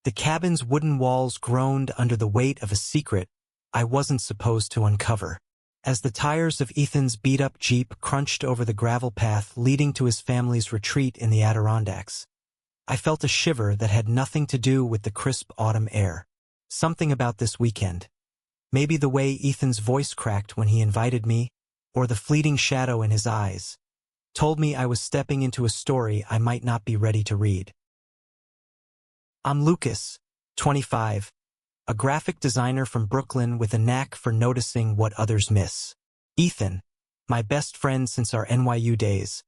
The cabin's wooden walls groaned under the weight of a secret I wasn't supposed to uncover. As the tires of Ethan's beat-up Jeep crunched over the gravel path leading to his family's retreat in the Adirondacks, I felt a shiver that had nothing to do with the crisp autumn air. Something about this weekend. Maybe the way Ethan's voice cracked when he invited me, or the fleeting shadow in his eyes, told me I was stepping into a story I might not be ready to read. I'm Lucas, 25. A graphic designer from Brooklyn with a knack for noticing what others miss. Ethan, my best friend since our NYU days,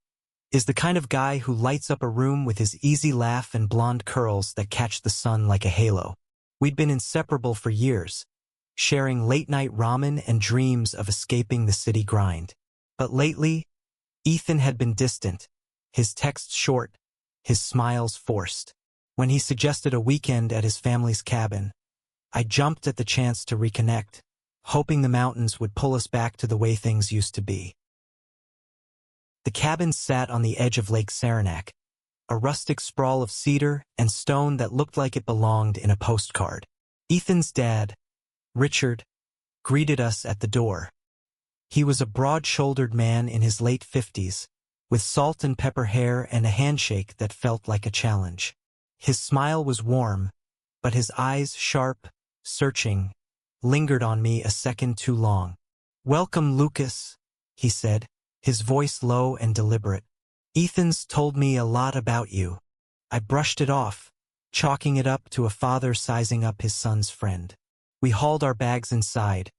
is the kind of guy who lights up a room with his easy laugh and blonde curls that catch the sun like a halo. We'd been inseparable for years, sharing late-night ramen and dreams of escaping the city grind. But lately, Ethan had been distant, his texts short, his smiles forced. When he suggested a weekend at his family's cabin, I jumped at the chance to reconnect, hoping the mountains would pull us back to the way things used to be. The cabin sat on the edge of Lake Saranac, a rustic sprawl of cedar and stone that looked like it belonged in a postcard. Ethan's dad, Richard, greeted us at the door. He was a broad-shouldered man in his late 50s, with salt and pepper hair and a handshake that felt like a challenge. His smile was warm, but his eyes, sharp, searching, lingered on me a second too long. "Welcome, Lucas," he said, his voice low and deliberate. "Ethan's told me a lot about you." I brushed it off, chalking it up to a father sizing up his son's friend. We hauled our bags inside,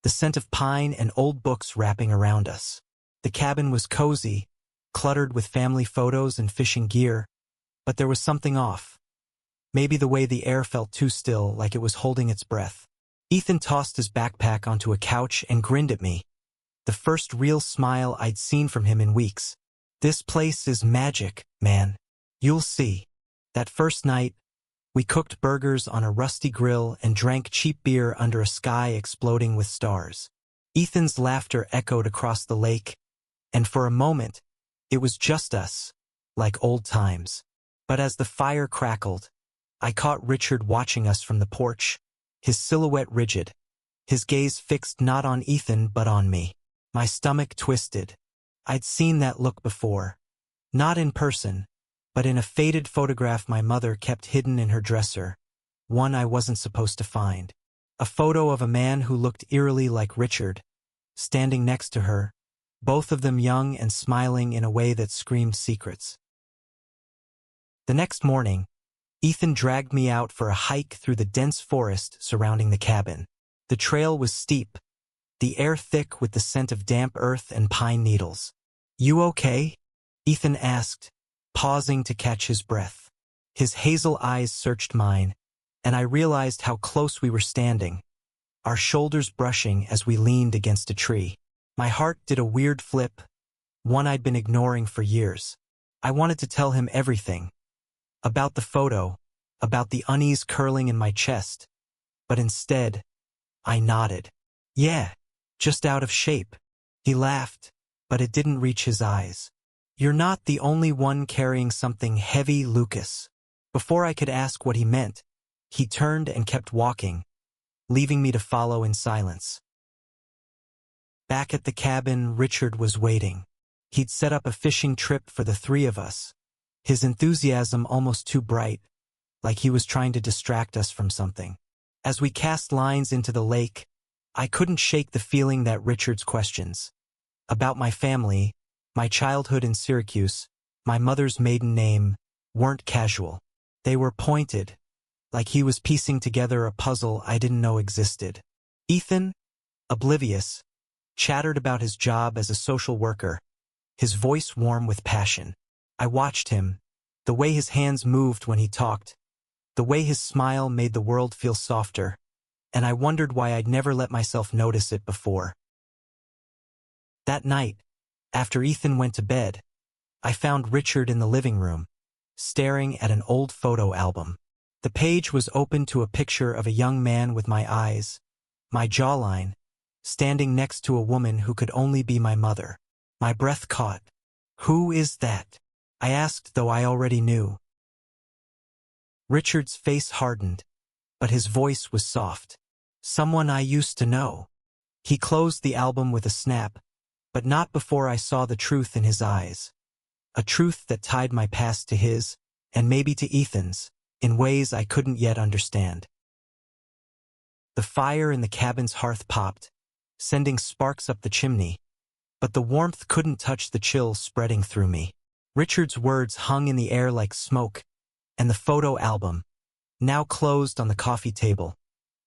the scent of pine and old books wrapping around us. The cabin was cozy, cluttered with family photos and fishing gear, but there was something off. Maybe the way the air felt too still, like it was holding its breath. Ethan tossed his backpack onto a couch and grinned at me. The first real smile I'd seen from him in weeks. "This place is magic, man. You'll see." That first night, we cooked burgers on a rusty grill and drank cheap beer under a sky exploding with stars. Ethan's laughter echoed across the lake, and for a moment, it was just us, like old times. But as the fire crackled, I caught Richard watching us from the porch, his silhouette rigid, his gaze fixed not on Ethan but on me. My stomach twisted. I'd seen that look before. Not in person, but in a faded photograph my mother kept hidden in her dresser, one I wasn't supposed to find. A photo of a man who looked eerily like Richard, standing next to her, both of them young and smiling in a way that screamed secrets. The next morning, Ethan dragged me out for a hike through the dense forest surrounding the cabin. The trail was steep, the air thick with the scent of damp earth and pine needles. "You okay?" Ethan asked, pausing to catch his breath. His hazel eyes searched mine, and I realized how close we were standing, our shoulders brushing as we leaned against a tree. My heart did a weird flip, one I'd been ignoring for years. I wanted to tell him everything. About the photo, about the unease curling in my chest, but instead, I nodded. "Yeah, just out of shape." He laughed, but it didn't reach his eyes. "You're not the only one carrying something heavy, Lucas." Before I could ask what he meant, he turned and kept walking, leaving me to follow in silence. Back at the cabin, Richard was waiting. He'd set up a fishing trip for the three of us, his enthusiasm almost too bright, like he was trying to distract us from something. As we cast lines into the lake, I couldn't shake the feeling that Richard's questions about my family, my childhood in Syracuse, my mother's maiden name, weren't casual. They were pointed, like he was piecing together a puzzle I didn't know existed. Ethan, oblivious, chattered about his job as a social worker, his voice warm with passion. I watched him, the way his hands moved when he talked, the way his smile made the world feel softer, and I wondered why I'd never let myself notice it before. That night, after Ethan went to bed, I found Richard in the living room, staring at an old photo album. The page was open to a picture of a young man with my eyes, my jawline, standing next to a woman who could only be my mother. My breath caught. "Who is that?" I asked, though I already knew. Richard's face hardened, but his voice was soft. Someone I used to know. He closed the album with a snap, but not before I saw the truth in his eyes. A truth that tied my past to his, and maybe to Ethan's, in ways I couldn't yet understand. The fire in the cabin's hearth popped, sending sparks up the chimney, but the warmth couldn't touch the chill spreading through me. Richard's words hung in the air like smoke, and the photo album, now closed on the coffee table,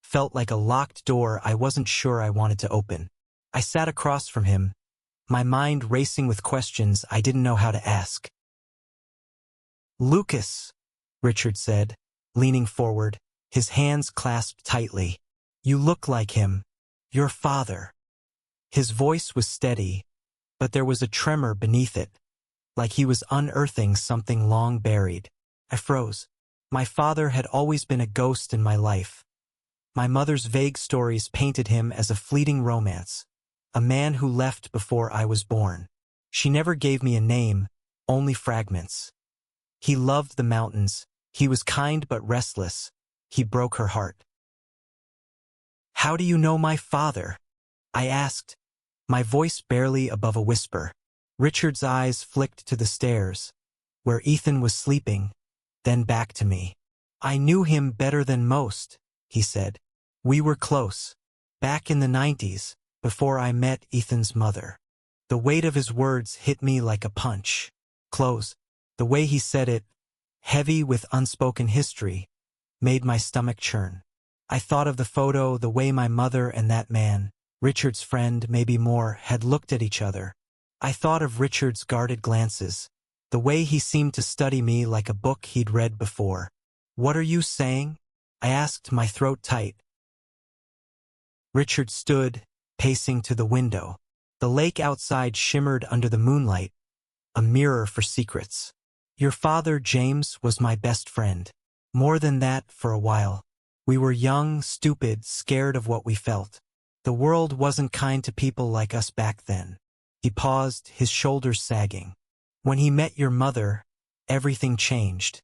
felt like a locked door I wasn't sure I wanted to open. I sat across from him, my mind racing with questions I didn't know how to ask. "Lucas," Richard said, leaning forward, his hands clasped tightly. "You look like him. Your father." His voice was steady, but there was a tremor beneath it, like he was unearthing something long buried. I froze. My father had always been a ghost in my life. My mother's vague stories painted him as a fleeting romance, a man who left before I was born. She never gave me a name, only fragments. He loved the mountains. He was kind but restless. He broke her heart. "How do you know my father?" I asked, my voice barely above a whisper. Richard's eyes flicked to the stairs, where Ethan was sleeping, then back to me. "I knew him better than most," he said. "We were close, back in the 90s, before I met Ethan's mother." The weight of his words hit me like a punch. Close. The way he said it, heavy with unspoken history, made my stomach churn. I thought of the photo, the way my mother and that man, Richard's friend, maybe more, had looked at each other. I thought of Richard's guarded glances, the way he seemed to study me like a book he'd read before. "What are you saying?" I asked, my throat tight. Richard stood, pacing to the window. The lake outside shimmered under the moonlight, a mirror for secrets. "Your father, James, was my best friend. More than that, for a while. We were young, stupid, scared of what we felt. The world wasn't kind to people like us back then." He paused, his shoulders sagging. "When he met your mother, everything changed.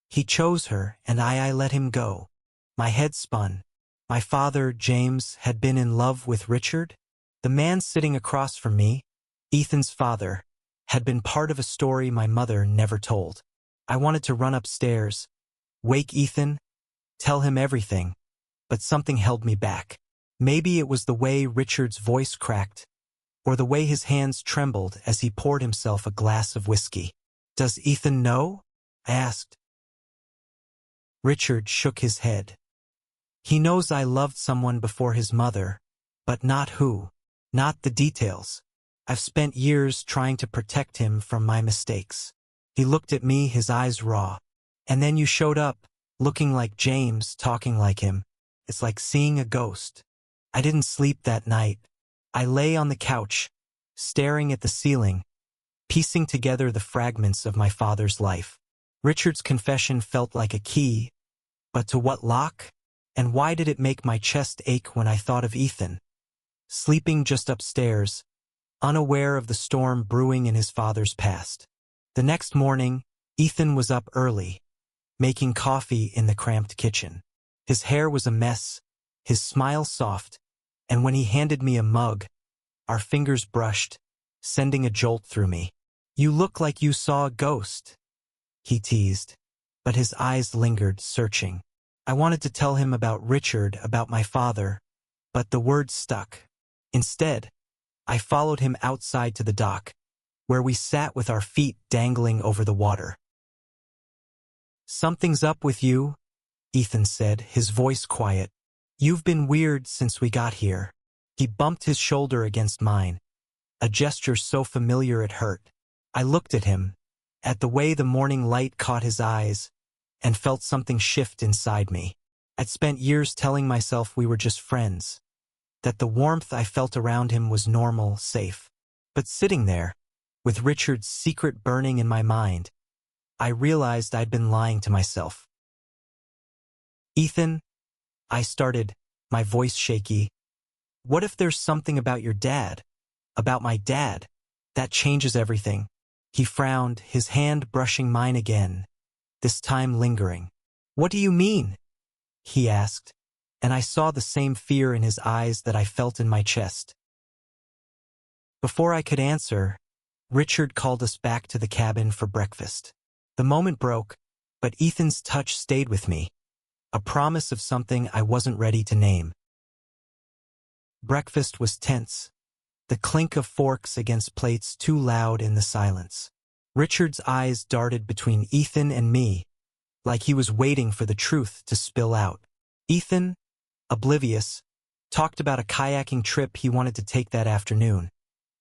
He chose her, and I let him go." My head spun. My father, James, had been in love with Richard? The man sitting across from me, Ethan's father, had been part of a story my mother never told. I wanted to run upstairs, wake Ethan, tell him everything, but something held me back. Maybe it was the way Richard's voice cracked, or the way his hands trembled as he poured himself a glass of whiskey. "Does Ethan know?" I asked. Richard shook his head. "He knows I loved someone before his mother, but not who, not the details. I've spent years trying to protect him from my mistakes." He looked at me, his eyes raw. "And then you showed up, looking like James, talking like him. It's like seeing a ghost." I didn't sleep that night. I lay on the couch, staring at the ceiling, piecing together the fragments of my father's life. Richard's confession felt like a key, but to what lock? And why did it make my chest ache when I thought of Ethan? Sleeping just upstairs, unaware of the storm brewing in his father's past. The next morning, Ethan was up early, making coffee in the cramped kitchen. His hair was a mess, his smile soft, and when he handed me a mug, our fingers brushed, sending a jolt through me. "You look like you saw a ghost," he teased, but his eyes lingered, searching. I wanted to tell him about Richard, about my father, but the words stuck. Instead, I followed him outside to the dock, where we sat with our feet dangling over the water. "Something's up with you," Ethan said, his voice quiet. "You've been weird since we got here." He bumped his shoulder against mine, a gesture so familiar it hurt. I looked at him, at the way the morning light caught his eyes, and felt something shift inside me. I'd spent years telling myself we were just friends, that the warmth I felt around him was normal, safe. But sitting there, with Richard's secret burning in my mind, I realized I'd been lying to myself. "Ethan," I started, my voice shaky, "what if there's something about your dad, about my dad, that changes everything?" He frowned, his hand brushing mine again, this time lingering. "What do you mean?" he asked, and I saw the same fear in his eyes that I felt in my chest. Before I could answer, Richard called us back to the cabin for breakfast. The moment broke, but Ethan's touch stayed with me, a promise of something I wasn't ready to name. Breakfast was tense, the clink of forks against plates too loud in the silence. Richard's eyes darted between Ethan and me, like he was waiting for the truth to spill out. Ethan, oblivious, talked about a kayaking trip he wanted to take that afternoon,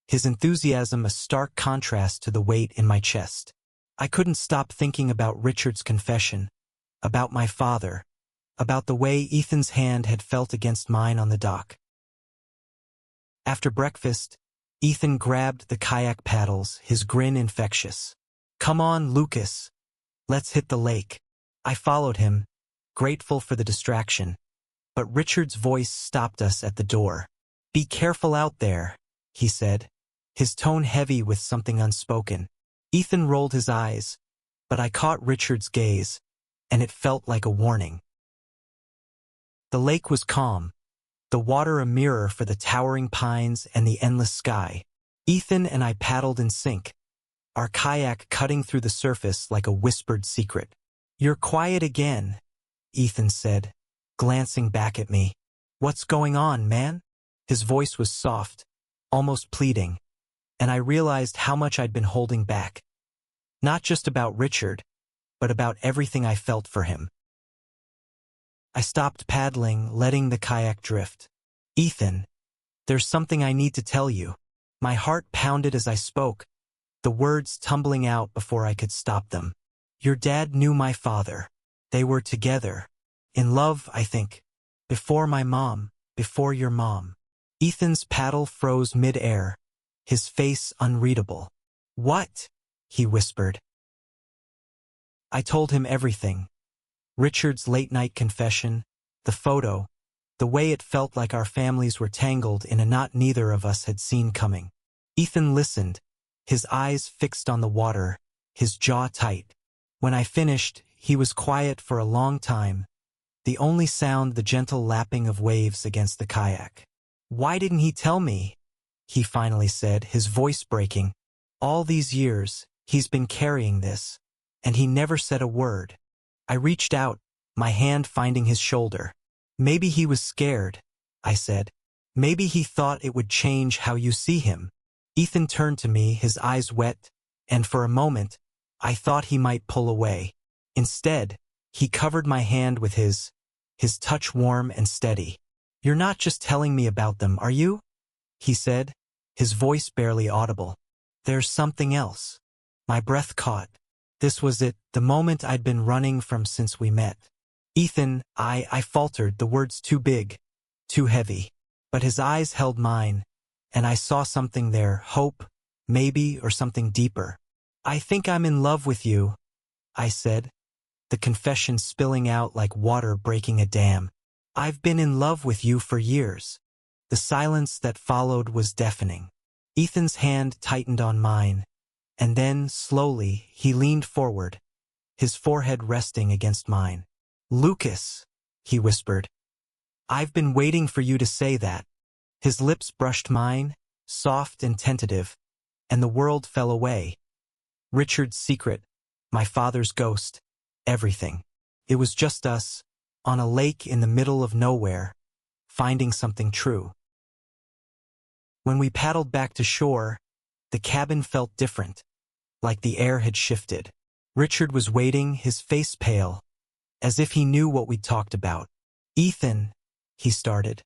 his enthusiasm a stark contrast to the weight in my chest. I couldn't stop thinking about Richard's confession, about my father, about the way Ethan's hand had felt against mine on the dock. After breakfast, Ethan grabbed the kayak paddles, his grin infectious. "Come on, Lucas. Let's hit the lake." I followed him, grateful for the distraction, but Richard's voice stopped us at the door. "Be careful out there," he said, his tone heavy with something unspoken. Ethan rolled his eyes, but I caught Richard's gaze, and it felt like a warning. The lake was calm, the water a mirror for the towering pines and the endless sky. Ethan and I paddled in sync, our kayak cutting through the surface like a whispered secret. "You're quiet again," Ethan said, glancing back at me. "What's going on, man?" His voice was soft, almost pleading, and I realized how much I'd been holding back. Not just about Richard, but about everything I felt for him. I stopped paddling, letting the kayak drift. "Ethan, there's something I need to tell you." My heart pounded as I spoke, the words tumbling out before I could stop them. "Your dad knew my father. They were together. In love, I think. Before my mom, before your mom." Ethan's paddle froze mid-air, his face unreadable. "What?" he whispered. I told him everything. Richard's late-night confession, the photo, the way it felt like our families were tangled in a knot neither of us had seen coming. Ethan listened, his eyes fixed on the water, his jaw tight. When I finished, he was quiet for a long time, the only sound the gentle lapping of waves against the kayak. "Why didn't he tell me?" he finally said, his voice breaking. "All these years, he's been carrying this, and he never said a word." I reached out, my hand finding his shoulder. "Maybe he was scared," I said. "Maybe he thought it would change how you see him." Ethan turned to me, his eyes wet, and for a moment, I thought he might pull away. Instead, he covered my hand with his touch warm and steady. "You're not just telling me about them, are you?" he said, his voice barely audible. "There's something else." My breath caught. This was it, the moment I'd been running from since we met. "Ethan," I faltered, the words too big, too heavy. But his eyes held mine, and I saw something there, hope, maybe, or something deeper. "I think I'm in love with you," I said, the confession spilling out like water breaking a dam. "I've been in love with you for years." The silence that followed was deafening. Ethan's hand tightened on mine, and then, slowly, he leaned forward, his forehead resting against mine. "Lucas," he whispered, "I've been waiting for you to say that." His lips brushed mine, soft and tentative, and the world fell away. Richard's secret, my father's ghost, everything. It was just us, on a lake in the middle of nowhere, finding something true. When we paddled back to shore, the cabin felt different, like the air had shifted. Richard was waiting, his face pale, as if he knew what we'd talked about. "Ethan," he started,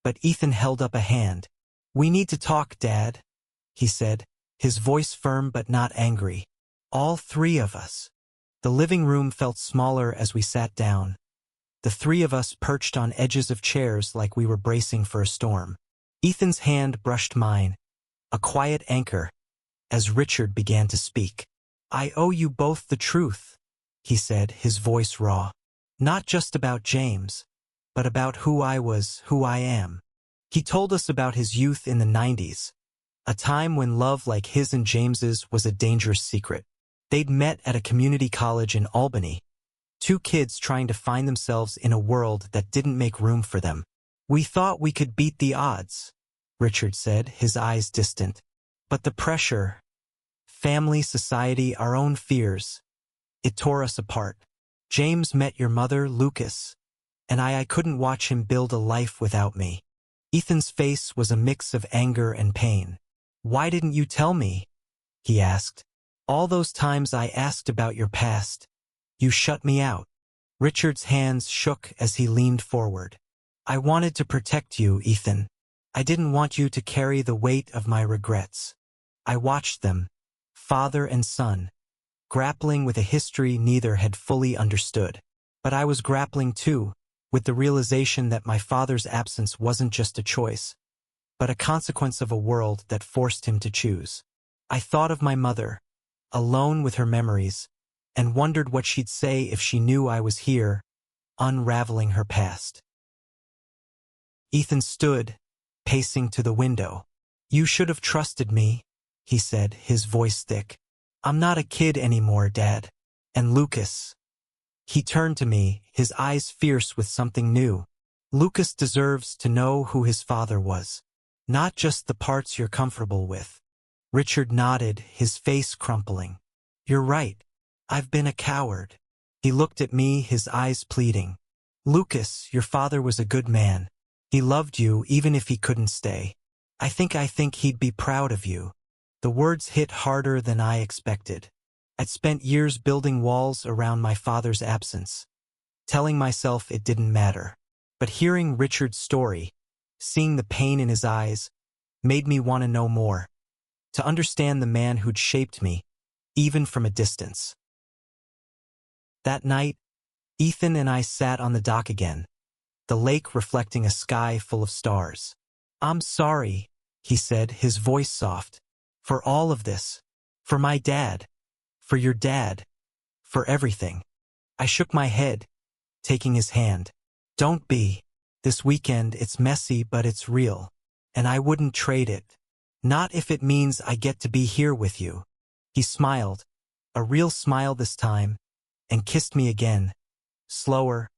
but Ethan held up a hand. "We need to talk, Dad," he said, his voice firm but not angry. "All three of us." The living room felt smaller as we sat down, the three of us perched on edges of chairs like we were bracing for a storm. Ethan's hand brushed mine, a quiet anchor, as Richard began to speak. "I owe you both the truth," he said, his voice raw. "Not just about James, but about who I was, who I am." He told us about his youth in the 90s, a time when love like his and James's was a dangerous secret. They'd met at a community college in Albany, two kids trying to find themselves in a world that didn't make room for them. "We thought we could beat the odds," Richard said, his eyes distant. "But the pressure, family, society, our own fears, it tore us apart. James met your mother, Lucas, and I couldn't watch him build a life without me." Ethan's face was a mix of anger and pain. "Why didn't you tell me?" he asked. "All those times I asked about your past, you shut me out." Richard's hands shook as he leaned forward. "I wanted to protect you, Ethan. I didn't want you to carry the weight of my regrets." I watched them, father and son, grappling with a history neither had fully understood. But I was grappling too, with the realization that my father's absence wasn't just a choice, but a consequence of a world that forced him to choose. I thought of my mother, alone with her memories, and wondered what she'd say if she knew I was here, unraveling her past. Ethan stood, pacing to the window. "You should have trusted me," he said, his voice thick. "I'm not a kid anymore, Dad. And Lucas." He turned to me, his eyes fierce with something new. "Lucas deserves to know who his father was. Not just the parts you're comfortable with." Richard nodded, his face crumpling. "You're right. I've been a coward." He looked at me, his eyes pleading. "Lucas, your father was a good man. He loved you even if he couldn't stay. I think he'd be proud of you." The words hit harder than I expected. I'd spent years building walls around my father's absence, telling myself it didn't matter. But hearing Richard's story, seeing the pain in his eyes, made me want to know more, to understand the man who'd shaped me, even from a distance. That night, Ethan and I sat on the dock again, the lake reflecting a sky full of stars. "I'm sorry," he said, his voice soft, "for all of this, for my dad, for your dad, for everything." I shook my head, taking his hand. "Don't be. This weekend it's messy but it's real, and I wouldn't trade it. Not if it means I get to be here with you." He smiled, a real smile this time, and kissed me again, slower,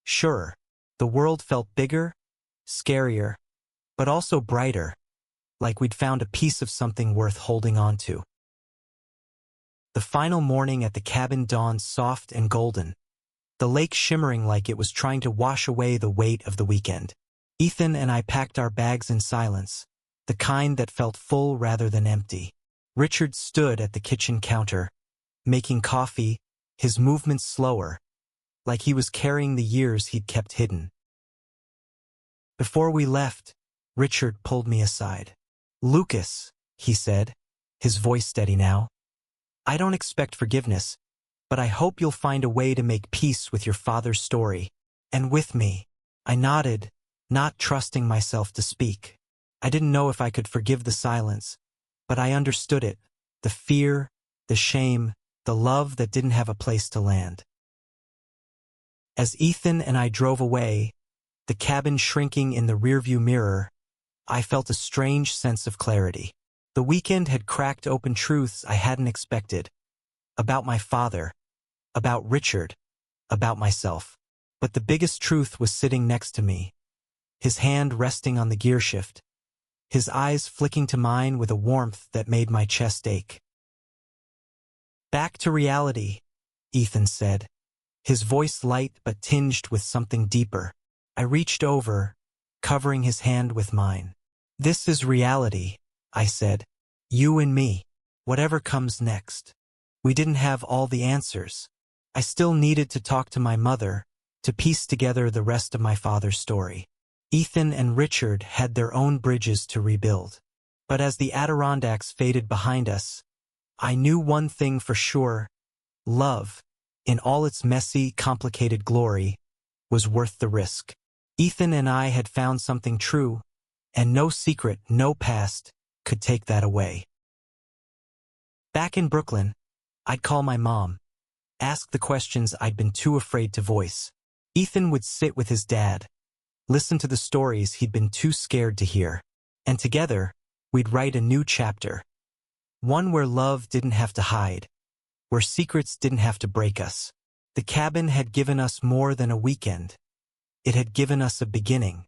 surer. The world felt bigger, scarier, but also brighter, like we'd found a piece of something worth holding on to. The final morning at the cabin dawned soft and golden, the lake shimmering like it was trying to wash away the weight of the weekend. Ethan and I packed our bags in silence, the kind that felt full rather than empty. Richard stood at the kitchen counter, making coffee, his movements slower, like he was carrying the years he'd kept hidden. Before we left, Richard pulled me aside. "Lucas," he said, his voice steady now, "I don't expect forgiveness, but I hope you'll find a way to make peace with your father's story, and with me." I nodded, not trusting myself to speak. I didn't know if I could forgive the silence, but I understood it, the fear, the shame, the love that didn't have a place to land. As Ethan and I drove away, the cabin shrinking in the rearview mirror, I felt a strange sense of clarity. The weekend had cracked open truths I hadn't expected. About my father, about Richard, about myself. But the biggest truth was sitting next to me, his hand resting on the gear shift, his eyes flicking to mine with a warmth that made my chest ache. "Back to reality," Ethan said, his voice light but tinged with something deeper. I reached over, covering his hand with mine. "This is reality," I said. "You and me. Whatever comes next." We didn't have all the answers. I still needed to talk to my mother, to piece together the rest of my father's story. Ethan and Richard had their own bridges to rebuild. But as the Adirondacks faded behind us, I knew one thing for sure: love, in all its messy, complicated glory, was worth the risk. Ethan and I had found something true, and no secret, no past, could take that away. Back in Brooklyn, I'd call my mom, ask the questions I'd been too afraid to voice. Ethan would sit with his dad, listen to the stories he'd been too scared to hear, and together, we'd write a new chapter. One where love didn't have to hide, where secrets didn't have to break us. The cabin had given us more than a weekend. It had given us a beginning.